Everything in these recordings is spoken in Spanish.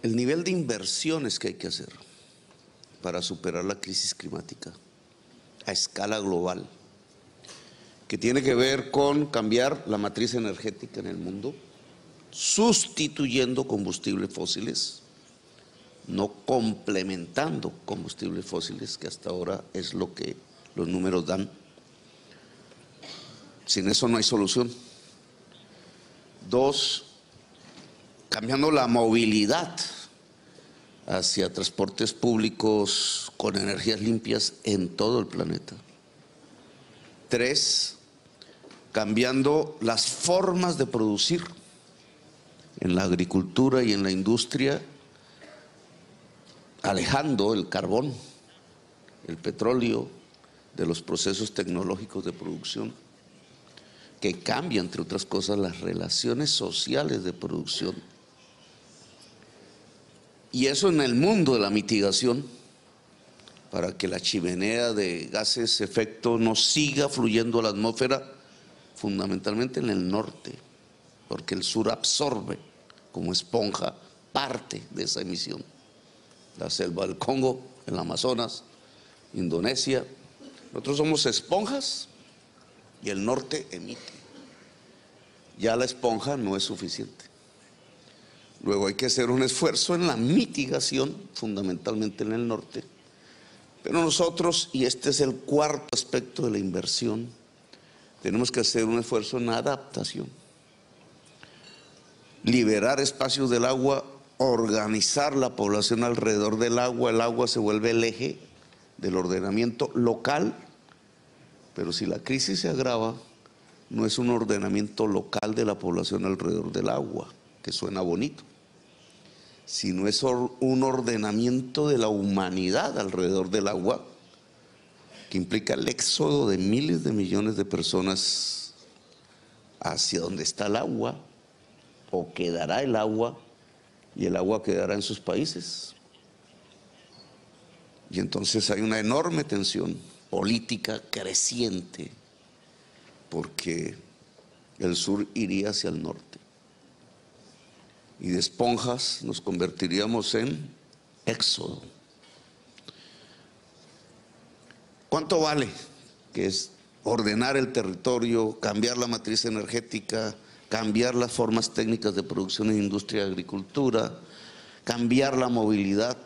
el nivel de inversiones que hay que hacer para superar la crisis climática a escala global, que tiene que ver con cambiar la matriz energética en el mundo, sustituyendo combustibles fósiles, no complementando combustibles fósiles, que hasta ahora es lo que los números dan. Sin eso no hay solución. Dos, cambiando la movilidad hacia transportes públicos con energías limpias en todo el planeta. Tres, cambiando las formas de producir en la agricultura y en la industria, alejando el carbón, el petróleo de los procesos tecnológicos de producción, que cambia, entre otras cosas, las relaciones sociales de producción. Y eso en el mundo de la mitigación, para que la chimenea de gases efecto no siga fluyendo a la atmósfera, fundamentalmente en el norte, porque el sur absorbe como esponja parte de esa emisión. La selva del Congo, el Amazonas, Indonesia. Nosotros somos esponjas y el norte emite. Ya la esponja no es suficiente. Luego hay que hacer un esfuerzo en la mitigación, fundamentalmente en el norte. Pero nosotros, y este es el cuarto aspecto de la inversión, tenemos que hacer un esfuerzo en adaptación. Liberar espacios del agua, organizar la población alrededor del agua. El agua se vuelve el eje del ordenamiento local, pero si la crisis se agrava, no es un ordenamiento local de la población alrededor del agua, que suena bonito, sino es un ordenamiento de la humanidad alrededor del agua, que implica el éxodo de miles de millones de personas hacia donde está el agua, o quedará el agua, y el agua quedará en sus países. Y entonces hay una enorme tensión política creciente, porque el sur iría hacia el norte. Y de esponjas nos convertiríamos en éxodo. ¿Cuánto vale? Que es ordenar el territorio, cambiar la matriz energética, cambiar las formas técnicas de producción en industria y agricultura, cambiar la movilidad.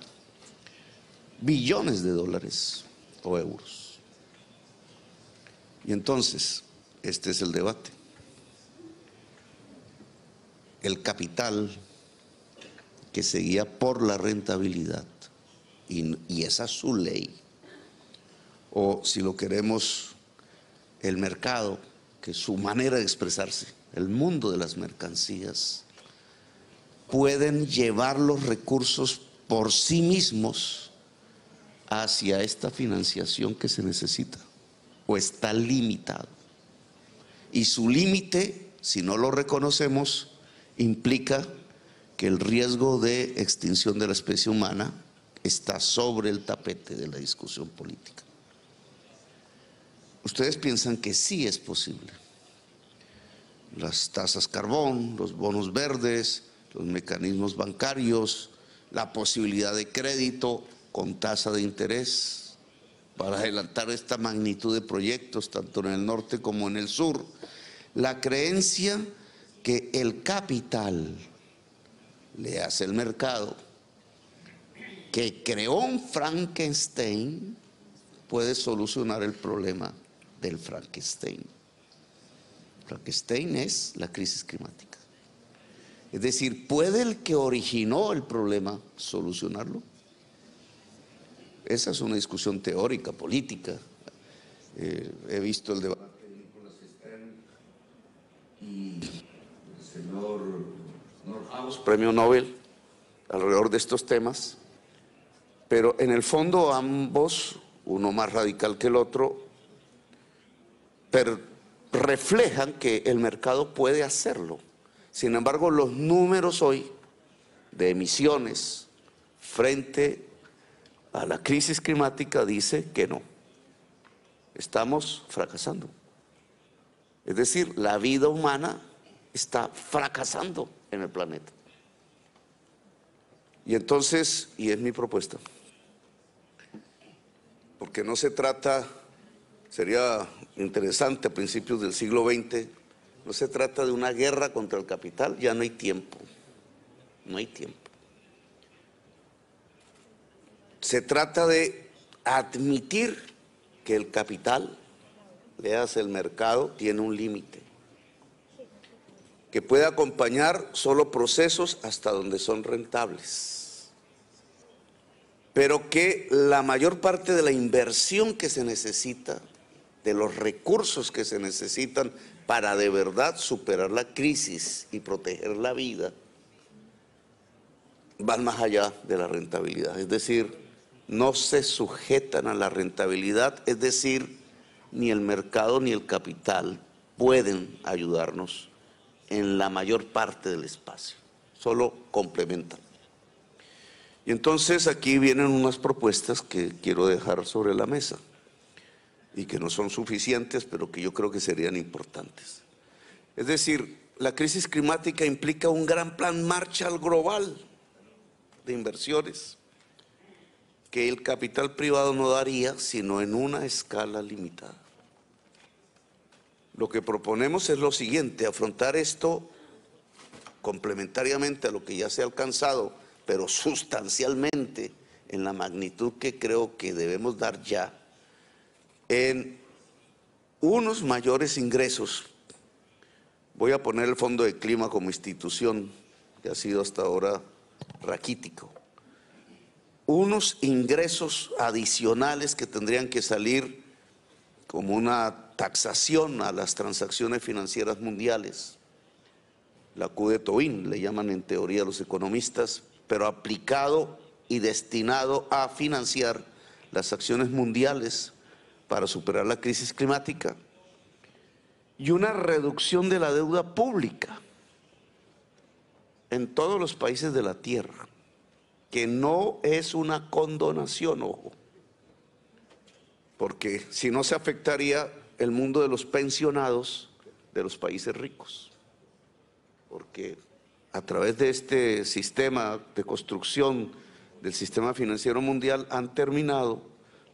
Billones de dólares o euros. Y entonces, este es el debate. El capital que se guía por la rentabilidad, y esa es su ley, o si lo queremos, el mercado, que es su manera de expresarse, el mundo de las mercancías, pueden llevar los recursos por sí mismos hacia esta financiación que se necesita, o está limitado. Y su límite, si no lo reconocemos, implica que el riesgo de extinción de la especie humana está sobre el tapete de la discusión política. Ustedes piensan que sí es posible. Las tasas carbón, los bonos verdes, los mecanismos bancarios, la posibilidad de crédito con tasa de interés para adelantar esta magnitud de proyectos, tanto en el norte como en el sur. La creencia que el capital le hace el mercado, que creó un Frankenstein, puede solucionar el problema del Frankenstein. Frankenstein es la crisis climática. Es decir, ¿puede el que originó el problema solucionarlo? Esa es una discusión teórica, política. He visto el debate de Nicholas Stern y el señor Nordhaus, premio Nobel, alrededor de estos temas, pero en el fondo ambos, uno más radical que el otro, reflejan que el mercado puede hacerlo. Sin embargo, los números hoy de emisiones frente a la crisis climática dice que no. Estamos fracasando. Es decir, la vida humana está fracasando en el planeta. Y entonces, y es mi propuesta, porque no se trata, sería interesante a principios del siglo XX, no se trata de una guerra contra el capital, ya no hay tiempo, no hay tiempo. Se trata de admitir que el capital, leas el mercado, tiene un límite, que puede acompañar solo procesos hasta donde son rentables, pero que la mayor parte de la inversión que se necesita, de los recursos que se necesitan para de verdad superar la crisis y proteger la vida, van más allá de la rentabilidad, es decir, no se sujetan a la rentabilidad, es decir, ni el mercado ni el capital pueden ayudarnos en la mayor parte del espacio, solo complementan. Y entonces aquí vienen unas propuestas que quiero dejar sobre la mesa y que no son suficientes, pero que yo creo que serían importantes. Es decir, la crisis climática implica un gran plan Marshall global de inversiones que el capital privado no daría sino en una escala limitada. Lo que proponemos es lo siguiente: afrontar esto complementariamente a lo que ya se ha alcanzado, pero sustancialmente en la magnitud que creo que debemos dar ya, en unos mayores ingresos. Voy a poner el Fondo de Clima como institución, que ha sido hasta ahora raquítico. Unos ingresos adicionales que tendrían que salir como una taxación a las transacciones financieras mundiales, la Q de Tobin, le llaman en teoría los economistas, pero aplicado y destinado a financiar las acciones mundiales para superar la crisis climática, y una reducción de la deuda pública en todos los países de la Tierra, que no es una condonación, ojo, porque si no se afectaría el mundo de los pensionados de los países ricos, porque a través de este sistema de construcción del sistema financiero mundial han terminado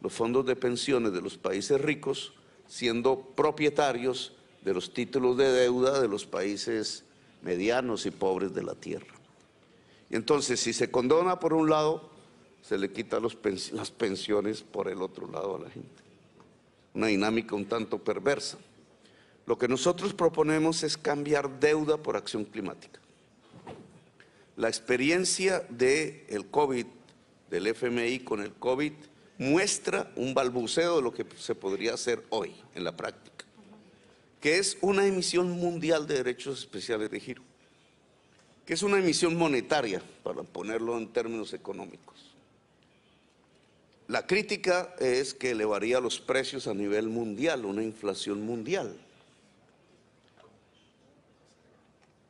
los fondos de pensiones de los países ricos siendo propietarios de los títulos de deuda de los países medianos y pobres de la tierra. Y entonces, si se condona por un lado, se le quita las pensiones por el otro lado a la gente. Una dinámica un tanto perversa. Lo que nosotros proponemos es cambiar deuda por acción climática. La experiencia del COVID, del FMI con el COVID, muestra un balbuceo de lo que se podría hacer hoy en la práctica, que es una emisión mundial de derechos especiales de giro, que es una emisión monetaria, para ponerlo en términos económicos. La crítica es que elevaría los precios a nivel mundial, una inflación mundial.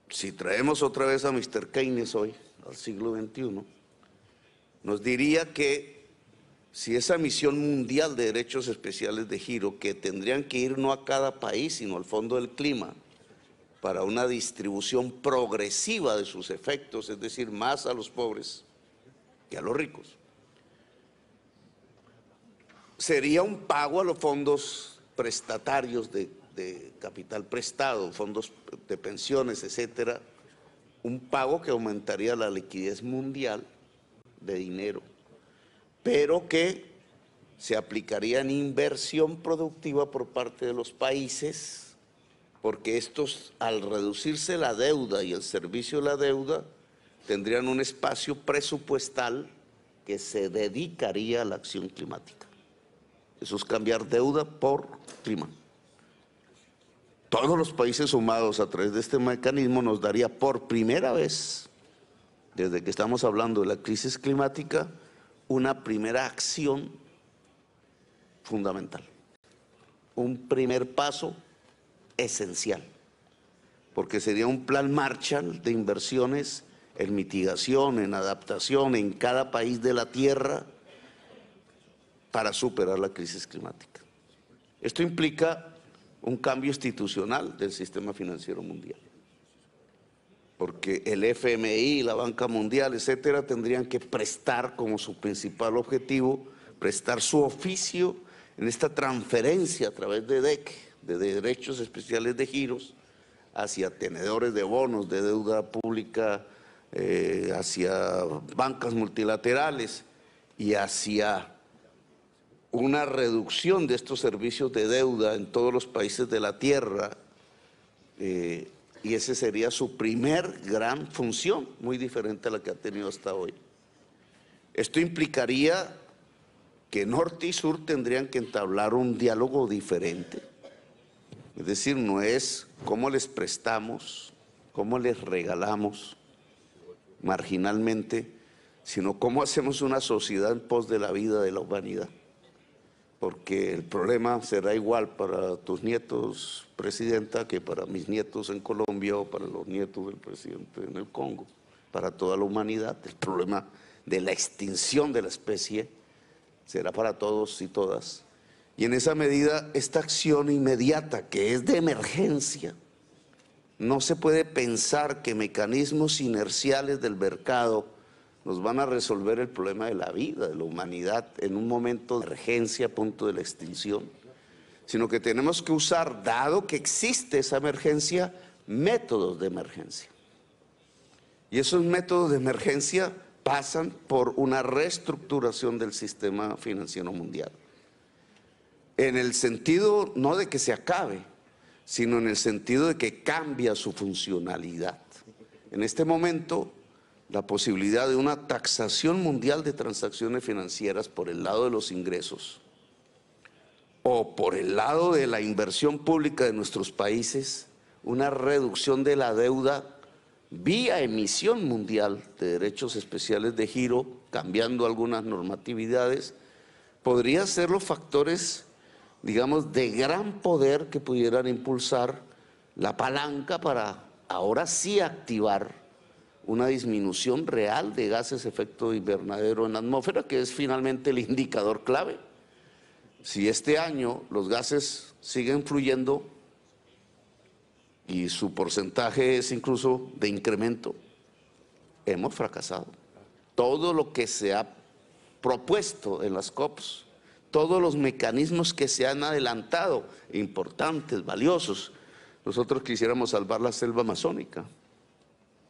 Si traemos otra vez a Mr. Keynes hoy, al siglo XXI, nos diría que si esa emisión mundial de derechos especiales de giro, que tendrían que ir no a cada país, sino al Fondo del Clima, para una distribución progresiva de sus efectos, es decir, más a los pobres que a los ricos, sería un pago a los fondos prestatarios de capital prestado, fondos de pensiones, etcétera, un pago que aumentaría la liquidez mundial de dinero, pero que se aplicaría en inversión productiva por parte de los países, porque estos, al reducirse la deuda y el servicio de la deuda, tendrían un espacio presupuestal que se dedicaría a la acción climática. Eso es cambiar deuda por clima. Todos los países sumados a través de este mecanismo nos daría por primera vez, desde que estamos hablando de la crisis climática, una primera acción fundamental, un primer paso esencial, porque sería un plan Marshall de inversiones en mitigación, en adaptación en cada país de la Tierra para superar la crisis climática. Esto implica un cambio institucional del sistema financiero mundial. porque el FMI, la Banca Mundial, etcétera, tendrían que prestar como su principal objetivo, prestar su oficio en esta transferencia a través de DEC, de derechos especiales de giros, hacia tenedores de bonos, de deuda pública, hacia bancas multilaterales y hacia una reducción de estos servicios de deuda en todos los países de la Tierra, y esa sería su primer gran función, muy diferente a la que ha tenido hasta hoy. Esto implicaría que norte y sur tendrían que entablar un diálogo diferente. Es decir, no es cómo les prestamos, cómo les regalamos marginalmente, sino cómo hacemos una sociedad en pos de la vida de la humanidad. Porque el problema será igual para tus nietos, presidenta, que para mis nietos en Colombia o para los nietos del presidente en el Congo, para toda la humanidad. El problema de la extinción de la especie será para todos y todas. Y en esa medida, esta acción inmediata, que es de emergencia, no se puede pensar que mecanismos inerciales del mercado nos van a resolver el problema de la vida, de la humanidad, en un momento de emergencia, a punto de la extinción, sino que tenemos que usar, dado que existe esa emergencia, métodos de emergencia. Y esos métodos de emergencia pasan por una reestructuración del sistema financiero mundial. En el sentido no de que se acabe, sino en el sentido de que cambia su funcionalidad. En este momento, la posibilidad de una taxación mundial de transacciones financieras por el lado de los ingresos o por el lado de la inversión pública de nuestros países, una reducción de la deuda vía emisión mundial de derechos especiales de giro, cambiando algunas normatividades, podría ser los factores, digamos, de gran poder que pudieran impulsar la palanca para ahora sí activar una disminución real de gases de efecto invernadero en la atmósfera, que es finalmente el indicador clave. Si este año los gases siguen fluyendo y su porcentaje es incluso de incremento, hemos fracasado. Todo lo que se ha propuesto en las COPs, todos los mecanismos que se han adelantado, importantes, valiosos, nosotros quisiéramos salvar la selva amazónica,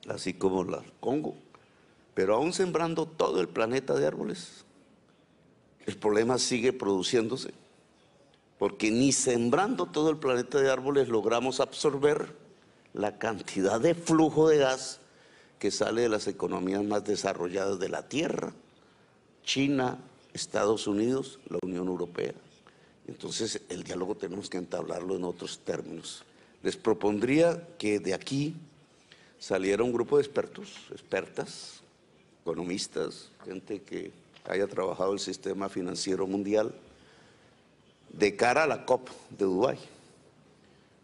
así como el Congo, pero aún sembrando todo el planeta de árboles, el problema sigue produciéndose, porque ni sembrando todo el planeta de árboles logramos absorber la cantidad de flujo de gas que sale de las economías más desarrolladas de la Tierra, China, Estados Unidos, la Unión Europea. Entonces el diálogo tenemos que entablarlo en otros términos. Les propondría que de aquí saliera un grupo de expertos, expertas, economistas, gente que haya trabajado el sistema financiero mundial, de cara a la COP de Dubái,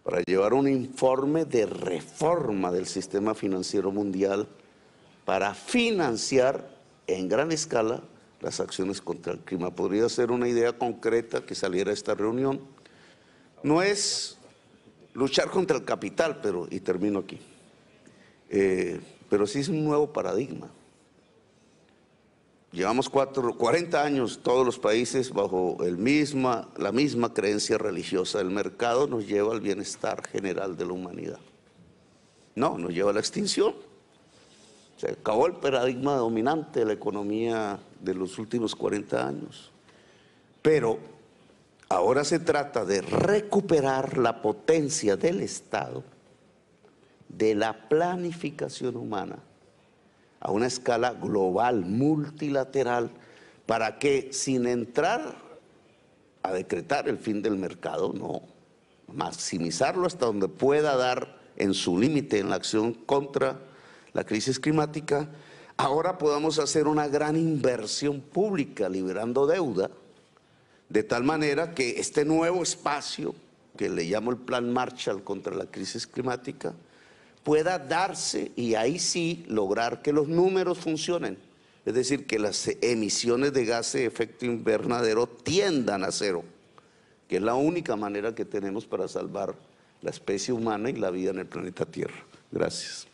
para llevar un informe de reforma del sistema financiero mundial para financiar en gran escala las acciones contra el clima. Podría ser una idea concreta que saliera de esta reunión. No es luchar contra el capital, y termino aquí, pero sí es un nuevo paradigma. Llevamos 40 años todos los países bajo la misma creencia religiosa. El mercado nos lleva al bienestar general de la humanidad. No, nos lleva a la extinción. Se acabó el paradigma dominante de la economía de los últimos 40 años. Pero ahora se trata de recuperar la potencia del Estado, de la planificación humana, a una escala global, multilateral, para que sin entrar a decretar el fin del mercado, no, maximizarlo hasta donde pueda dar en su límite en la acción contra la crisis climática, ahora podamos hacer una gran inversión pública liberando deuda, de tal manera que este nuevo espacio, que le llamo el Plan Marshall contra la crisis climática, pueda darse y ahí sí lograr que los números funcionen, es decir, que las emisiones de gases de efecto invernadero tiendan a cero, que es la única manera que tenemos para salvar la especie humana y la vida en el planeta Tierra. Gracias.